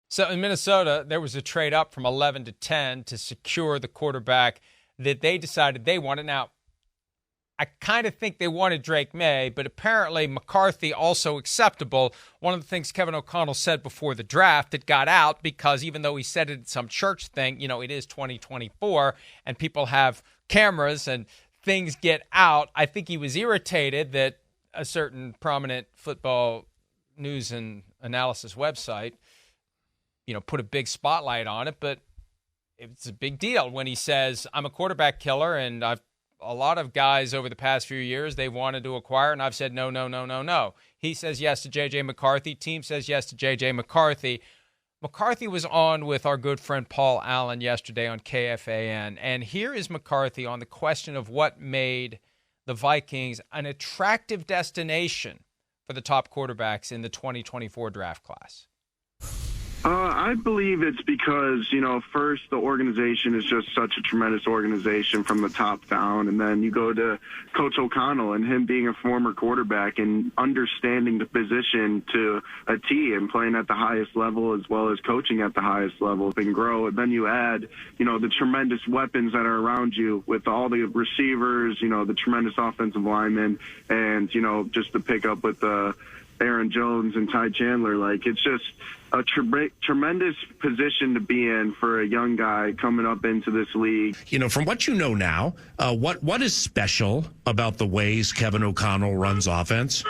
So in Minnesota, there was a trade up from 11 to 10 to secure the quarterback that they decided they wanted. Now, I kind of think they wanted Drake May, but apparently McCarthy also acceptable. One of the things Kevin O'Connell said before the draft that got out, because even though he said it at some church thing, it is 2024 and people have cameras and things get out. I think he was irritated that a certain prominent football news and analysis website, put a big spotlight on it, but it's a big deal when he says, I'm a quarterback killer, and a lot of guys over the past few years, they've wanted to acquire, and I've said no, no, no, no, no. He says yes to J.J. McCarthy. Team says yes to J.J. McCarthy. McCarthy was on with our good friend Paul Allen yesterday on KFAN, and here is McCarthy on the question of what made the Vikings an attractive destination for the top quarterbacks in the 2024 draft class. I believe it's because, first, the organization is just such a tremendous organization from the top down. And then you go to Coach O'Connell and him being a former quarterback and understanding the position to a T and playing at the highest level as well as coaching at the highest level and grow. And then you add, the tremendous weapons that are around you with all the receivers, the tremendous offensive linemen, and, just to pick up with Aaron Jones and Ty Chandler. It's just a tremendous position to be in for a young guy coming up into this league. From what you know now, what is special about the ways Kevin O'Connell runs offense?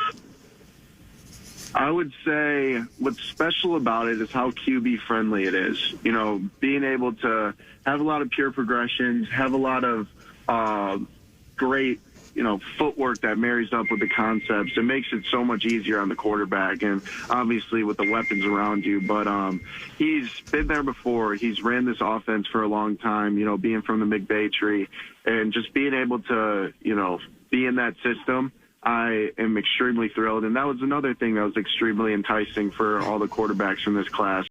I would say what's special about it is how QB friendly it is. Being able to have a lot of pure progressions, have a lot of great footwork that marries up with the concepts. It makes it so much easier on the quarterback and obviously with the weapons around you. But he's been there before. He's ran this offense for a long time, being from the McVay tree and just being able to, be in that system. I am extremely thrilled. And that was another thing that was extremely enticing for all the quarterbacks from this class.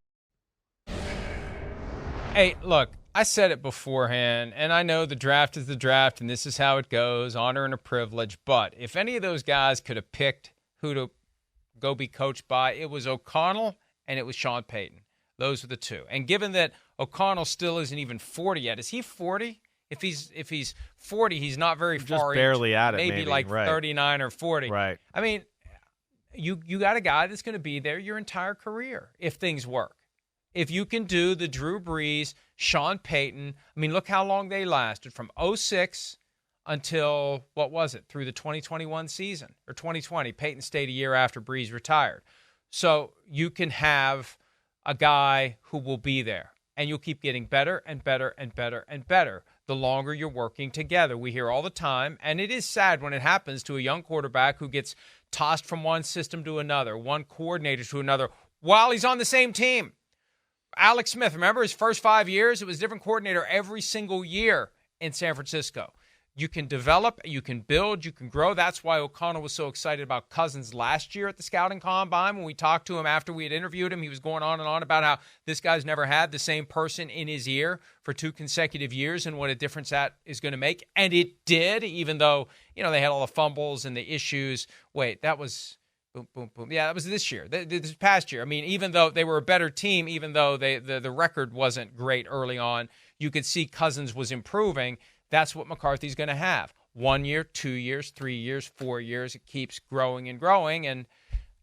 Hey, look. I said it beforehand, and I know the draft is the draft, and this is how it goes, honor and a privilege. But if any of those guys could have picked who to go be coached by, it was O'Connell and it was Sean Payton. Those are the two. And given that O'Connell still isn't even 40 yet, is he 40? If he's 40, he's not very just far. Barely at it, maybe like right. 39 or 40. Right. I mean, you got a guy that's going to be there your entire career if things work. If you can do the Drew Brees, Sean Payton, look how long they lasted from 2006 until, through the 2021 season or 2020. Payton stayed a year after Brees retired. So you can have a guy who will be there, and you'll keep getting better and better and better and better the longer you're working together. We hear all the time, and it is sad when it happens to a young quarterback who gets tossed from one system to another, one coordinator to another, while he's on the same team. Alex Smith, remember his first 5 years? It was a different coordinator every single year in San Francisco. You can develop, you can build, you can grow. That's why O'Connell was so excited about Cousins last year at the scouting combine. When we talked to him after we had interviewed him, he was going on and on about how this guy's never had the same person in his ear for 2 consecutive years and what a difference that is going to make. And it did, even though, they had all the fumbles and the issues. Wait, that was... Boom, boom, boom. Yeah, that was this year, this past year. Even though they were a better team, even though the record wasn't great early on, you could see Cousins was improving. That's what McCarthy's going to have. 1 year, 2 years, 3 years, 4 years. It keeps growing and growing. And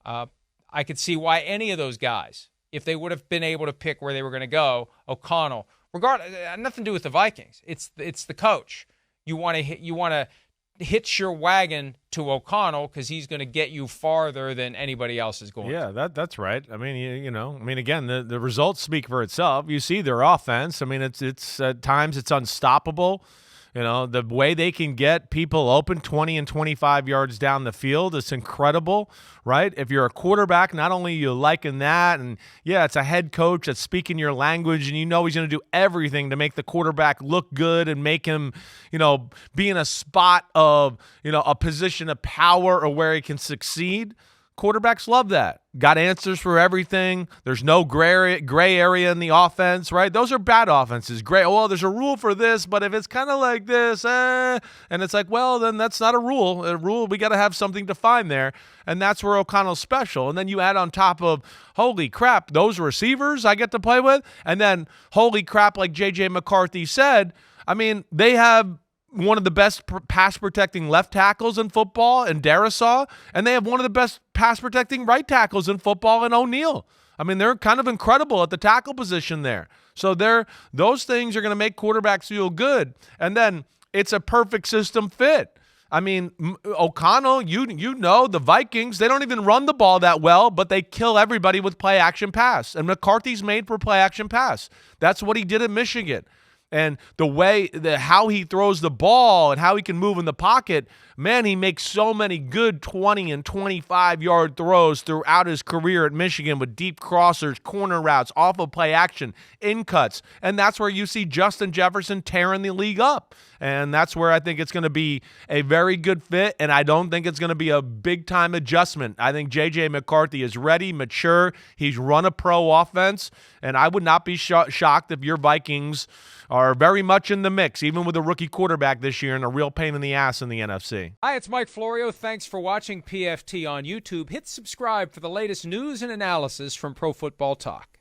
I could see why any of those guys, if they would have been able to pick where they were going to go, O'Connell, nothing to do with the Vikings. It's the coach. You want to hitch your wagon to O'Connell because he's going to get you farther than anybody else is going. Yeah, that's right. Again, the results speak for itself. You see their offense. It's at times it's unstoppable. The way they can get people open 20 and 25 yards down the field, it's incredible, right? If you're a quarterback, not only you liking that, and yeah, it's a head coach that's speaking your language, and he's going to do everything to make the quarterback look good and make him, be in a spot of, a position of power or where he can succeed. Quarterbacks love that. Got answers for everything. There's no gray area in the offense, right? Those are bad offenses. Gray. Oh, well, there's a rule for this, but if it's kind of like this, and it's like, well, then that's not a rule. A rule, we got to have something defined there, and that's where O'Connell's special. And then you add on top of, holy crap, those receivers I get to play with, and then holy crap, like J.J. McCarthy said, I mean, they have one of the best pass-protecting left tackles in football in Darisaw, and they have one of the best pass-protecting right tackles in football in O'Neal. I mean, they're kind of incredible at the tackle position there. So those things are going to make quarterbacks feel good. And then it's a perfect system fit. I mean, O'Connell, you know the Vikings, they don't even run the ball that well, but they kill everybody with play-action pass. And McCarthy's made for play-action pass. That's what he did at Michigan. And how he throws the ball and how he can move in the pocket, man, he makes so many good 20 and 25-yard throws throughout his career at Michigan with deep crossers, corner routes, off of play action, in cuts. And that's where you see Justin Jefferson tearing the league up. And that's where I think it's going to be a very good fit, and I don't think it's going to be a big-time adjustment. I think J.J. McCarthy is ready, mature. He's run a pro offense, and I would not be shocked if your Vikings are very much in the mix, even with a rookie quarterback this year and a real pain in the ass in the NFC. Hi, it's Mike Florio. Thanks for watching PFT on YouTube. Hit subscribe for the latest news and analysis from Pro Football Talk.